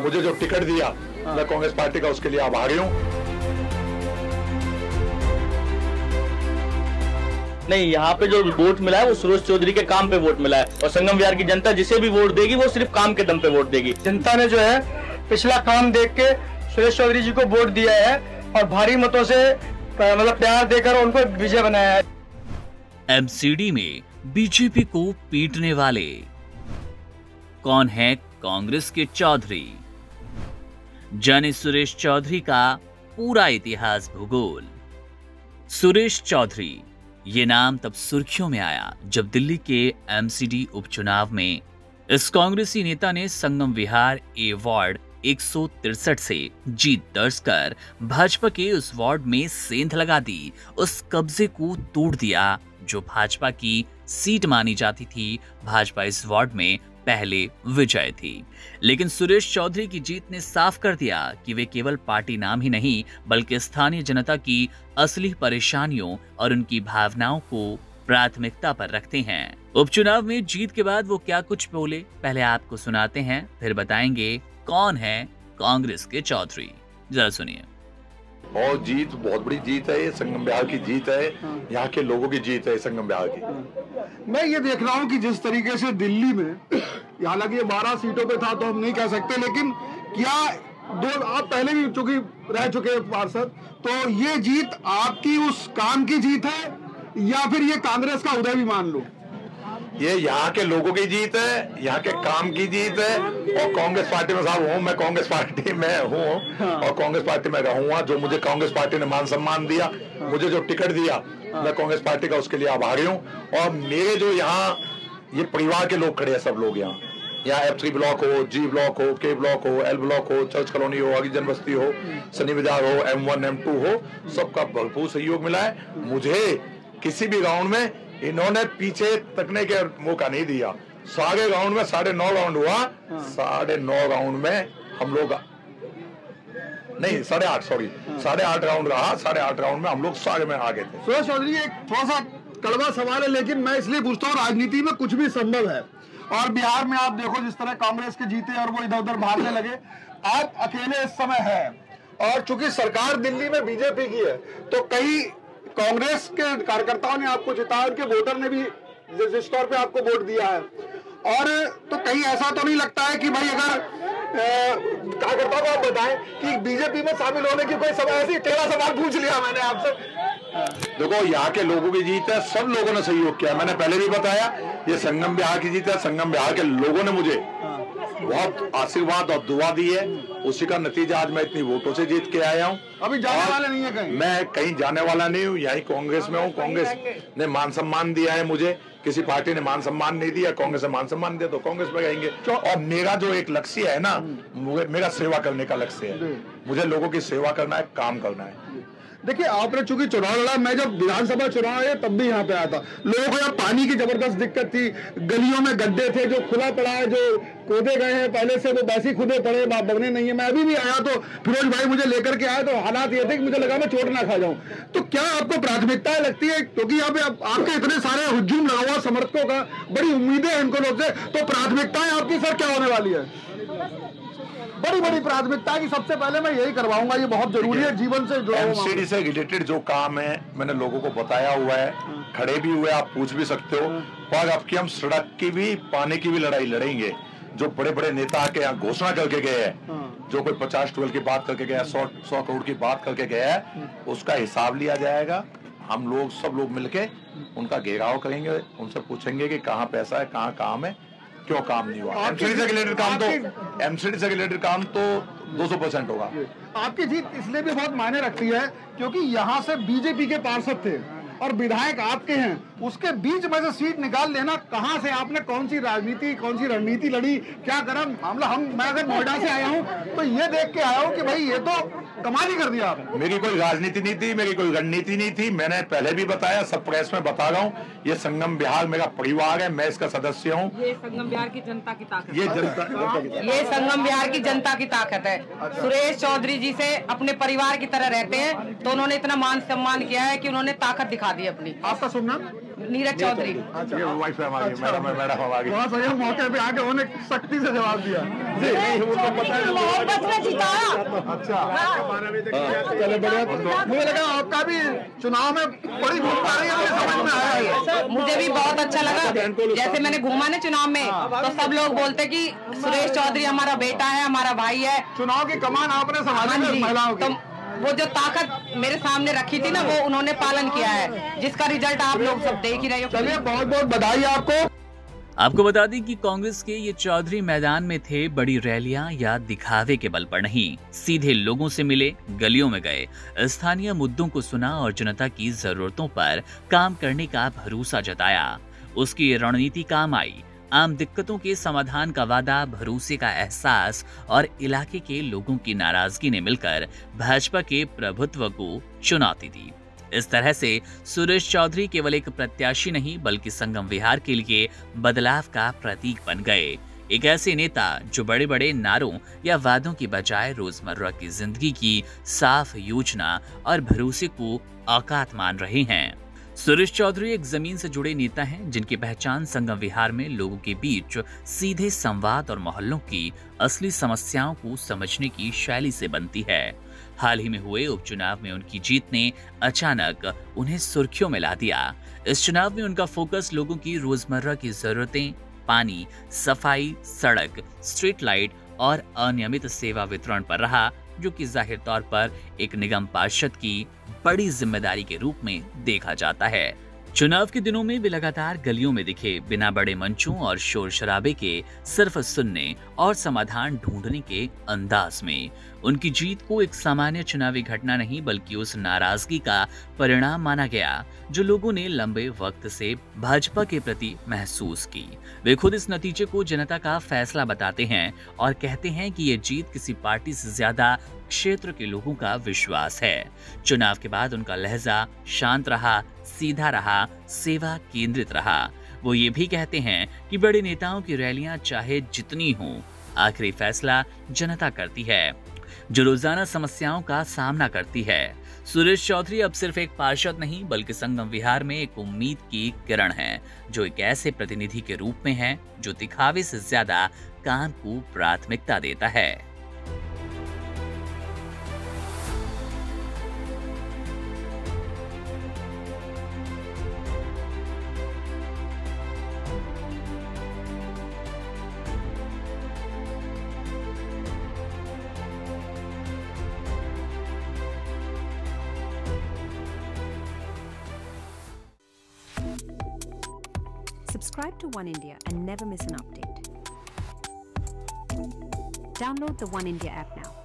मुझे जो टिकट दिया मैं कांग्रेस पार्टी का उसके लिए आभारी हूँ। नहीं, यहाँ पे जो वोट मिला है वो सुरेश चौधरी के काम पे वोट मिला है और संगम विहार की जनता जिसे भी वोट देगी वो सिर्फ काम के दम पे वोट देगी। जनता ने जो है पिछला काम देख के सुरेश चौधरी जी को वोट दिया है और भारी मतों से मतलब प्यार देकर उनको विजय बनाया है। एमसीडी में बीजेपी को पीटने वाले कौन है? कांग्रेस के चौधरी। जाने सुरेश चौधरी का पूरा इतिहास भूगोल। सुरेश चौधरी ये नाम तब सुर्खियों में आया जब दिल्ली के एमसीडी उपचुनाव में इस कांग्रेसी नेता ने संगम विहार ए वार्ड 163 से जीत दर्ज कर भाजपा के उस वार्ड में सेंध लगा दी, उस कब्जे को तोड़ दिया जो भाजपा की सीट मानी जाती थी। भाजपा इस वार्ड में पहले विजय थी, लेकिन सुरेश चौधरी की जीत ने साफ कर दिया कि वे केवल पार्टी नाम ही नहीं बल्कि स्थानीय जनता की असली परेशानियों और उनकी भावनाओं को प्राथमिकता पर रखते हैं। उपचुनाव में जीत के बाद वो क्या कुछ बोले, पहले आपको सुनाते हैं, फिर बताएंगे कौन है कांग्रेस के चौधरी। जरा सुनिए। और जीत बहुत बड़ी जीत है, ये संगम विहार की जीत है, यहाँ के लोगों की जीत है संगम विहार की। मैं ये देख रहा हूँ कि जिस तरीके से दिल्ली में, हालांकि ये 12 सीटों पे था तो हम नहीं कह सकते, लेकिन क्या आप पहले भी चूंकि रह चुके पार्षद, तो ये जीत आपकी उस काम की जीत है या फिर ये कांग्रेस का उदय भी मान लो? ये यहाँ के लोगों की जीत है, यहाँ के काम की जीत है। और कांग्रेस पार्टी में साहब हूँ, मैं कांग्रेस पार्टी में हूँ और कांग्रेस पार्टी में रहूंगा। जो मुझे कांग्रेस पार्टी ने मान सम्मान दिया, मुझे जो टिकट दिया, मैं कांग्रेस पार्टी का उसके लिए आभारी हूँ। और मेरे जो यहाँ ये परिवार के लोग खड़े हैं, सब लोग यहाँ F3 ब्लॉक हो, G ब्लॉक हो, K ब्लॉक हो, L ब्लॉक हो, चर्च कॉलोनी हो, हरिजन बस्ती हो, सनी बाजार हो, M1 M2 हो, सबका भरपूर सहयोग मिला है। मुझे किसी भी राउंड में इन्होंने पीछे तकने के मौका नहीं दिया। सारे राउंड में 9.5 राउंड हुआ, 9.5 राउंड में हम लोग नहीं 8.5 सॉरी 8.5 राउंड रहा, 8.5 राउंड में हम लोग सारे में आगे थे। सुरेश चौधरी, एक थोड़ा सा कड़वा सवाल है लेकिन मैं इसलिए पूछता हूँ, राजनीति में कुछ भी संभव है और बिहार में आप देखो जिस तरह कांग्रेस के जीते और वो इधर उधर भागने लगे, आप अकेले इस समय है और चूंकि सरकार दिल्ली में बीजेपी की है तो कई कांग्रेस के कार्यकर्ताओं ने आपको जिताया, उनके वोटर ने भी जिस तौर पे आपको वोट दिया है, और तो कहीं ऐसा तो नहीं लगता है कि भाई अगर कार्यकर्ताओं को आप बताएं कि बीजेपी में शामिल होने की कोई समय, ऐसी टेढ़ा सवाल पूछ लिया मैंने आपसे। देखो यहाँ के लोगों की जीत है, सब लोगों ने सहयोग किया। मैंने पहले भी बताया ये संगम विहार की जीत है, संगम विहार के लोगों ने मुझे बहुत आशीर्वाद और दुआ दी है, उसी का नतीजा आज मैं इतनी वोटों से जीत के आया हूँ। अभी जाने वाला नहीं है कहीं? मैं कहीं जाने वाला नहीं हूँ, यही कांग्रेस में हूँ। कांग्रेस ने मान सम्मान दिया है मुझे, किसी पार्टी ने मान सम्मान नहीं दिया। कांग्रेस ने मान सम्मान दिया तो कांग्रेस में रहेंगे। और मेरा जो एक लक्ष्य है ना, मेरा सेवा करने का लक्ष्य है। मुझे लोगों की सेवा करना है, काम करना है। देखिए, आपने चूंकि चुनाव लड़ा, मैं जब विधानसभा चुनाव आया तब भी यहाँ पे आया था। लोगों को यहाँ पानी की जबरदस्त दिक्कत थी, गलियों में गड्ढे थे, जो खुला पड़ा है, जो खोदे गए हैं पहले से वो वैसे खुदे पड़े, बने नहीं है। मैं अभी भी आया तो फिरोज भाई मुझे लेकर के आए तो हालात ये थे कि मुझे लगा मैं चोट ना खा जाऊं। तो क्या आपको प्राथमिकताएं लगती है, क्योंकि यहाँ पे आपके इतने सारे हुजूम लगा हुआ समर्थकों का, बड़ी उम्मीदें हैं इनको लोग से, तो प्राथमिकताएं आपकी सर क्या होने वाली है? बड़ी प्राथमिकता की सबसे पहले मैं यही करवाऊंगा, ये बहुत जरूरी है, जीवन से जुड़ा हुआ। एमसीडी से रिलेटेड जो काम है मैंने लोगों को बताया हुआ है, खड़े भी हुए, आप पूछ भी सकते हो। और आपकी हम सड़क की भी, पानी की भी लड़ाई लड़ेंगे। जो बड़े बड़े नेता के यहाँ घोषणा करके गए हैं, जो कोई 50-12 की बात करके गया, 100 करोड़ की बात करके गया है, उसका हिसाब लिया जाएगा। हम लोग सब लोग मिलके उनका घेराव करेंगे, उनसे पूछेंगे कि कहाँ पैसा है, कहाँ काम है, क्यों काम नहीं हुआ। एमसीडी से रिलेटेड काम तो 200% होगा। आपकी जीत इसलिए भी बहुत मायने रखती है क्योंकि यहाँ से बीजेपी के पार्षद थे और विधायक आपके हैं, उसके बीच में से सीट निकाल लेना, कहाँ से आपने कौन सी राजनीति, कौन सी रणनीति लड़ी, क्या करा मामला। मैं अगर नोएडा से आया हूँ तो ये देख के आया हूँ कि भाई ये तो कमाल ही कर दिया आपने। मेरी कोई राजनीति नहीं थी, मेरी कोई रणनीति नहीं थी। मैंने पहले भी बताया, सब प्रेस में बता रहा हूँ, ये संगम विहार मेरा परिवार है, मैं इसका सदस्य हूँ। ये संगम विहार की जनता की ताकत, ये संगम विहार की जनता की ताकत है। सुरेश चौधरी जी से अपने परिवार की तरह रहते हैं, तो उन्होंने इतना मान सम्मान किया है कि उन्होंने ताकत दिखा दी अपनी। आपका सुनना नीरज चौधरी। ये वाइफ है हमारी, मैडम हमारी। बहुत सही मौके पे आके उन्होंने सख्ती से जवाब दिया। मोहब्बत में जिताया। अच्छा, चले बढ़िया। मुझे लगा आपका भी चुनाव में बड़ी भूमिका रही है, समझ में आया। मुझे भी बहुत अच्छा लगा। जैसे मैंने घूमा ना चुनाव में, तो सब लोग बोलते कि सुरेश चौधरी हमारा बेटा है, हमारा भाई है। चुनाव की कमान आपने संभाली महिलाओं की। वो जो ताकत मेरे सामने रखी थी ना, वो उन्होंने पालन किया है, जिसका रिजल्ट आप लोग सब देख ही रहे हो। चलिए, बहुत बहुत बधाई आपको। आपको बता दें कि कांग्रेस के ये चौधरी मैदान में थे बड़ी रैलियां या दिखावे के बल पर नहीं, सीधे लोगों से मिले, गलियों में गए, स्थानीय मुद्दों को सुना और जनता की जरूरतों पर काम करने का भरोसा जताया। उसकी ये रणनीति काम आई। आम दिक्कतों के समाधान का वादा, भरोसे का एहसास और इलाके के लोगों की नाराजगी ने मिलकर भाजपा के प्रभुत्व को चुनौती दी। इस तरह से सुरेश चौधरी केवल एक प्रत्याशी नहीं बल्कि संगम विहार के लिए बदलाव का प्रतीक बन गए। एक ऐसे नेता जो बड़े बड़े नारों या वादों की बजाय रोजमर्रा की जिंदगी की साफ योजना और भरोसे को औकात मान रहे हैं। सुरेश चौधरी एक जमीन से जुड़े नेता हैं जिनकी पहचान संगम विहार में लोगों के बीच सीधे संवाद और मोहल्लों की असली समस्याओं को समझने की शैली से बनती है। हाल ही में हुए उपचुनाव में उनकी जीत ने अचानक उन्हें सुर्खियों में ला दिया। इस चुनाव में उनका फोकस लोगों की रोजमर्रा की जरूरतें, पानी, सफाई, सड़क, स्ट्रीट लाइट और अनियमित सेवा वितरण पर रहा, जो कि जाहिर तौर पर एक निगम पार्षद की बड़ी जिम्मेदारी के रूप में देखा जाता है। चुनाव के दिनों में वे लगातार गलियों में दिखे, बिना बड़े मंचों और शोर शराबे के, सिर्फ सुनने और समाधान ढूंढने के अंदाज में। उनकी जीत को एक सामान्य चुनावी घटना नहीं बल्कि उस नाराजगी का परिणाम माना गया जो लोगों ने लंबे वक्त से भाजपा के प्रति महसूस की। वे खुद इस नतीजे को जनता का फैसला बताते हैं और कहते हैं कि ये जीत किसी पार्टी से ज्यादा क्षेत्र के लोगों का विश्वास है। चुनाव के बाद उनका लहजा शांत रहा, सीधा रहा, सेवा केंद्रित रहा। वो ये भी कहते हैं कि बड़े नेताओं की रैलियां चाहे जितनी हों, आखिरी फैसला जनता करती है, जो रोजाना समस्याओं का सामना करती है। सुरेश चौधरी अब सिर्फ एक पार्षद नहीं बल्कि संगम विहार में एक उम्मीद की किरण है, जो एक ऐसे प्रतिनिधि के रूप में है जो दिखावे से ज्यादा काम को प्राथमिकता देता है। Subscribe to One India and never miss an update. Download the One India app now.